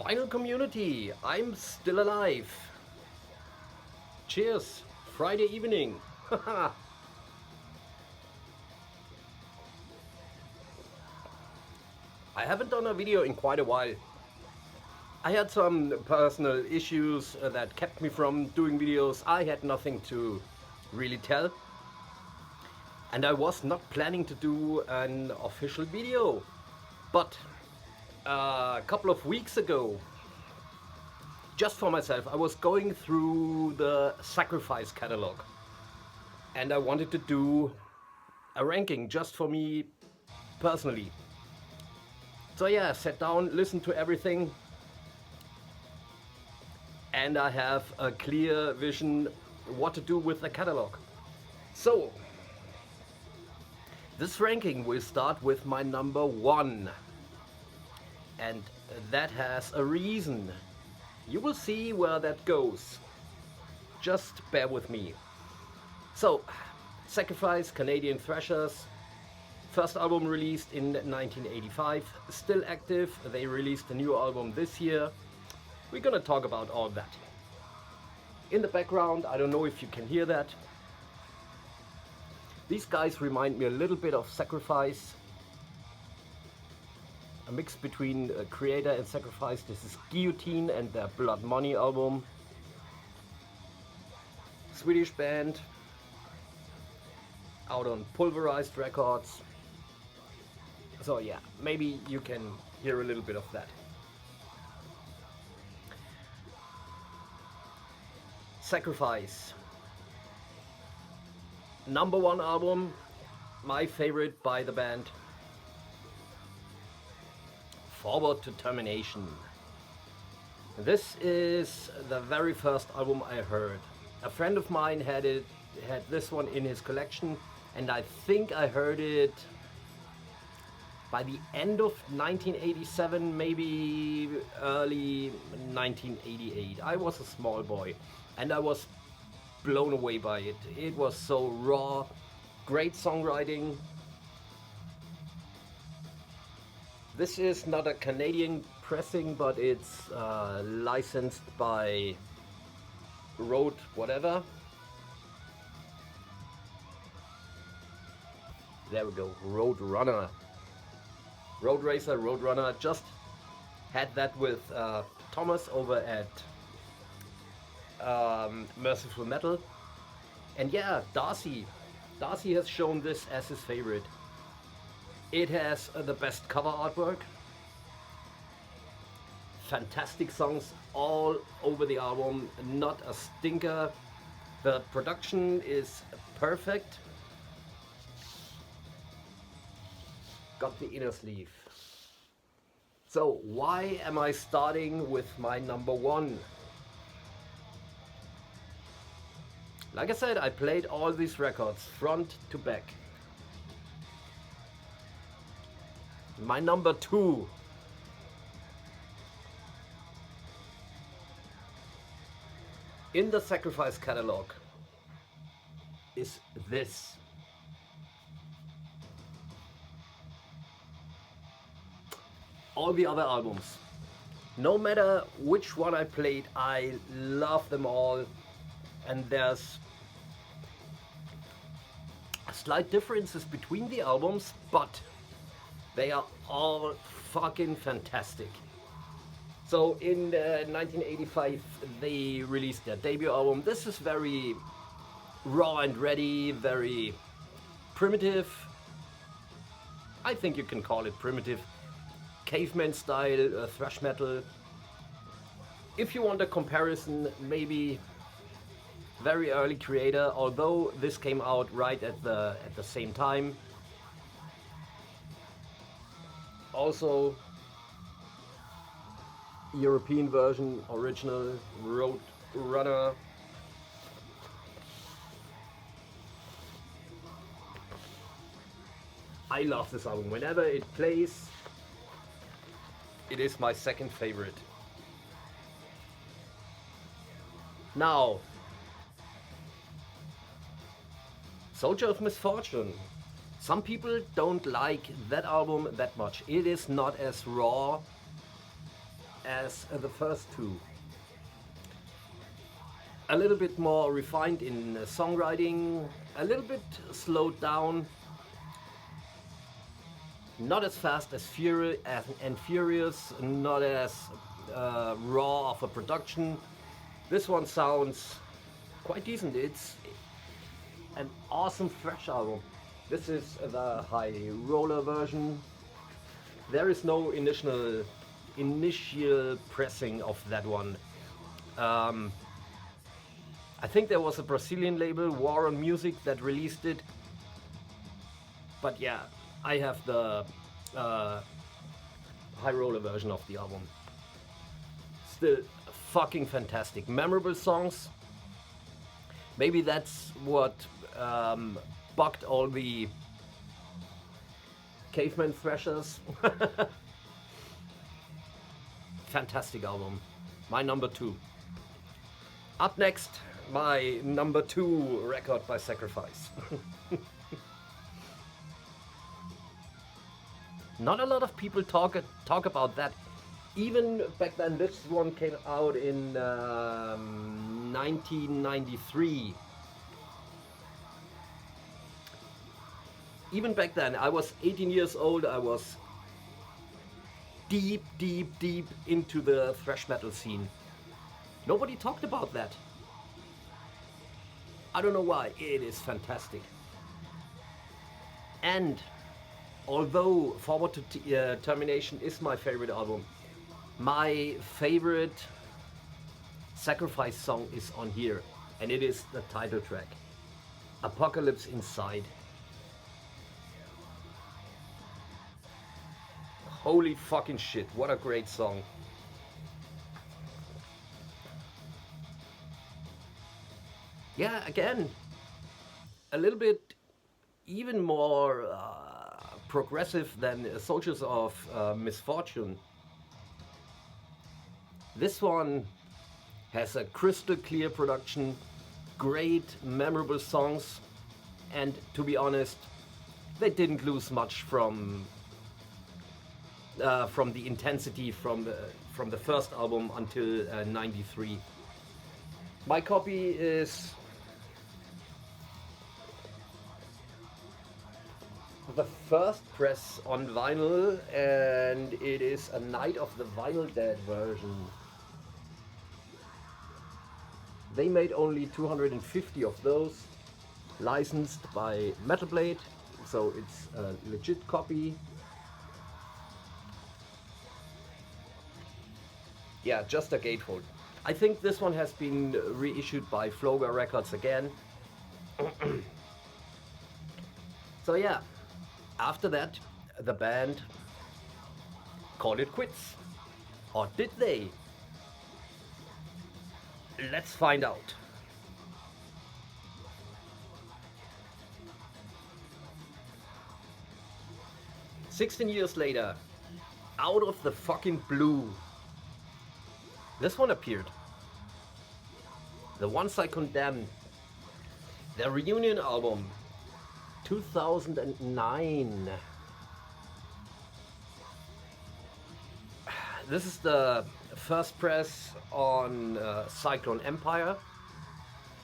Final community, I'm still alive. Cheers, Friday evening. I haven't done a video in quite a while. I had some personal issues that kept me from doing videos. I had nothing to really tell. And I was not planning to do an official video. But a couple of weeks ago, just for myself, I was going through the Sacrifice catalog. And I wanted to do a ranking just for me personally. So yeah, I sat down, listened to everything, and I have a clear vision what to do with the catalog. So, this ranking will start with my number 1. And that has a reason. You will see where that goes. Just bear with me. So, Sacrifice, Canadian Thrashers. First album released in 1985, still active. They released a new album this year. We're gonna talk about all that. In the background, I don't know if you can hear that. These guys remind me a little bit of Sacrifice. A mix between Creator and Sacrifice. This is Guillotine and their Blood Money album. Swedish band. Out on Pulverized Records. So yeah, maybe you can hear a little bit of that. Sacrifice. Number 1 album, my favorite by the band. Forward to Termination. This is the very first album I heard. A friend of mine had this one in his collection, and I think I heard it by the end of 1987, maybe early 1988. I was a small boy and I was blown away by it. It was so raw, great songwriting. This is not a Canadian pressing, but it's licensed by Road whatever. There we go, Roadrunner. Road Racer, Roadrunner. Just had that with Thomas over at Merciful Metal. And yeah, Darcy has shown this as his favorite. It has the best cover artwork. Fantastic songs all over the album, not a stinker. The production is perfect. Got the inner sleeve. So why am I starting with my number 1? Like I said, I played all these records front to back. My number 2. In the Sacrifice catalog is this. All the other albums, no matter which one I played, I love them all, and there's slight differences between the albums, but they are all fucking fantastic. So in 1985 they released their debut album. This is very raw and ready, very primitive. I think you can call it primitive. Caveman style thrash metal. If you want a comparison, maybe very early Creator, although this came out right at the same time. Also European version, original Roadrunner. I love this album. Whenever it plays, it is my second favorite. Now, Soldier of Misfortune. Some people don't like that album that much. It is not as raw as the first two. A little bit more refined in songwriting, a little bit slowed down, not as fast as Furious, not as raw of a production. This one sounds quite decent. It's an awesome thrash album. This is the high roller version. There is no initial pressing of that one. I think there was a Brazilian label, War on Music, that released it. But yeah, I have the high roller version of the album. Still fucking fantastic. Memorable songs. Maybe that's what bugged all the caveman thrashers. Fantastic album. My number 2. Up next, my number 2 record by Sacrifice. Not a lot of people talk about that. Even back then, this one came out in 1993. Even back then, I was 18 years old. I was deep into the thrash metal scene. Nobody talked about that. I don't know why. It is fantastic. And although Forward to Termination is my favorite album, my favorite Sacrifice song is on here, and it is the title track, Apocalypse Inside. Holy fucking shit, what a great song. Yeah, again, a little bit even more progressive than Soldiers of Misfortune. This one has a crystal clear production, great memorable songs, and to be honest, they didn't lose much from the intensity from the first album until '93. My copy is the first press on vinyl, and it is a Night of the Vinyl Dead version. They made only 250 of those, licensed by Metal Blade, so it's a legit copy. Yeah, just a gatefold. I think this one has been reissued by Floga Records again. So yeah, after that, the band called it quits. Or did they? Let's find out. "16 years later, out of the fucking blue, this one appeared. The Ones I Condemn, their reunion album, 2009. This is the first press on Cyclone Empire.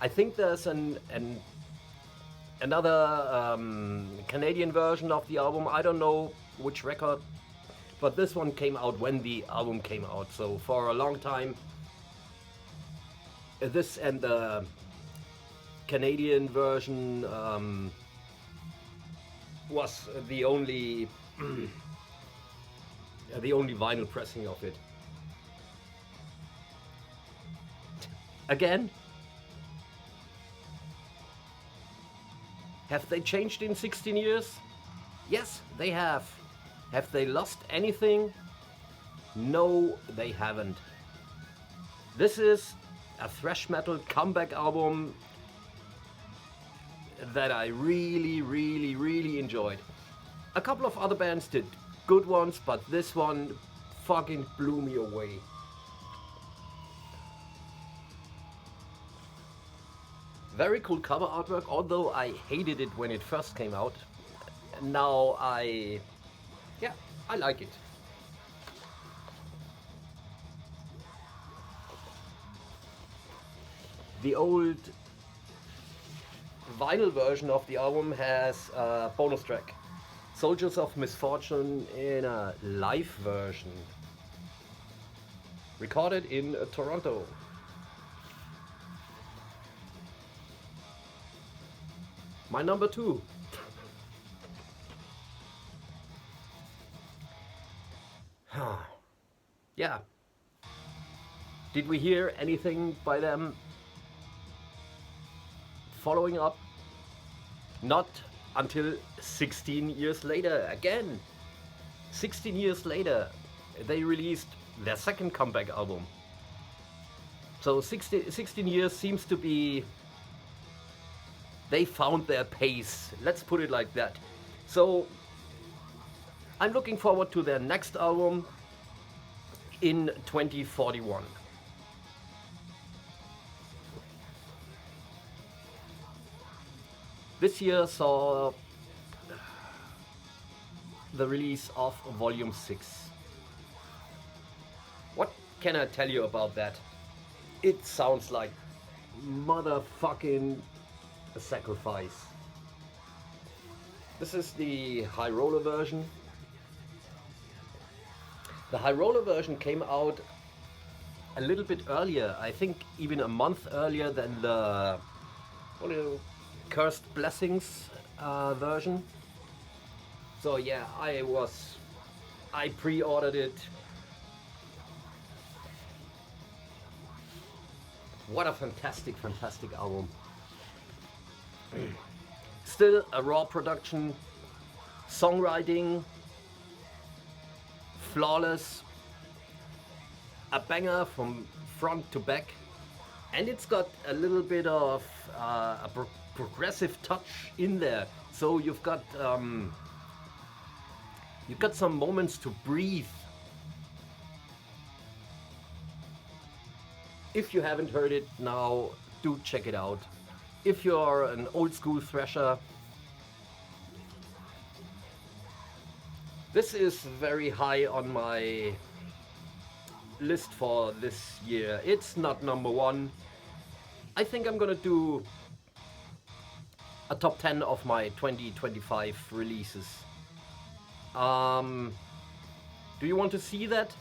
I think there's another Canadian version of the album. I don't know which record, but this one came out when the album came out. So for a long time, this and the Canadian version was the only vinyl pressing of it. Again, have they changed in 16 years? Yes, they have. Have they lost anything? No, they haven't. This is a thrash metal comeback album that I really enjoyed. A couple of other bands did good ones, but this one fucking blew me away. Very cool cover artwork, although I hated it when it first came out. Now I like it. The old vinyl version of the album has a bonus track, Soldiers of Misfortune, in a live version, recorded in Toronto. My number 2. Yeah. Did we hear anything by them following up? Not until 16 years later. Again, 16 years later, they released their second comeback album. So 16 years seems to be, they found their pace. Let's put it like that. So I'm looking forward to their next album in 2041. This year saw the release of Volume 6. What can I tell you about that? It sounds like motherfucking Sacrifice. This is the high roller version. The high roller version came out a little bit earlier, I think even a month earlier than the Cursed Blessings version. So yeah, I pre-ordered it. What a fantastic album. Still a raw production, songwriting flawless, a banger from front to back, and it's got a little bit of a progressive touch in there. So you've got some moments to breathe. If you haven't heard it now, do check it out. If you're an old school thrasher, this is very high on my list for this year. It's not number 1. I think I'm gonna do a top 10 of my 2025 releases. Do you want to see that?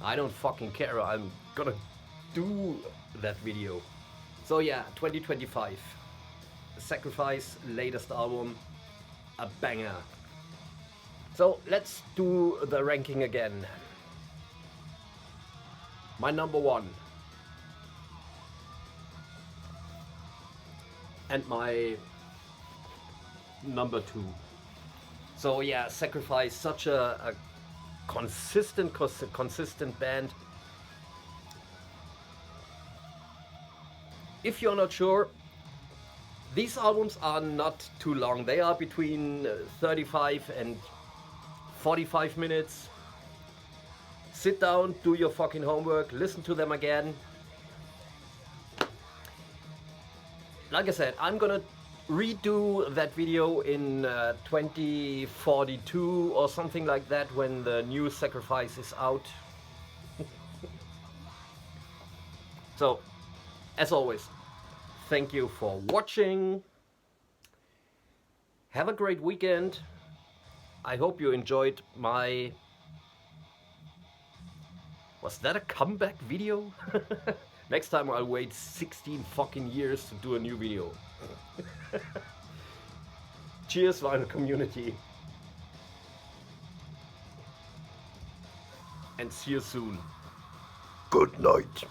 I don't fucking care. I'm gonna do that video. So yeah, 2025. Sacrifice, latest album, a banger. So let's do the ranking again. My number 1. And my number 2. So yeah, Sacrifice, such a consistent band. If you're not sure, these albums are not too long. They are between 35 and 45 minutes. Sit down, do your fucking homework, listen to them again. Like I said, I'm gonna redo that video in 2042 or something like that, when the new Sacrifice is out. So, as always, thank you for watching. Have a great weekend. I hope you enjoyed my... Was that a comeback video? Next time I'll wait 16 fucking years to do a new video. Cheers, vinyl community. And see you soon. Good night.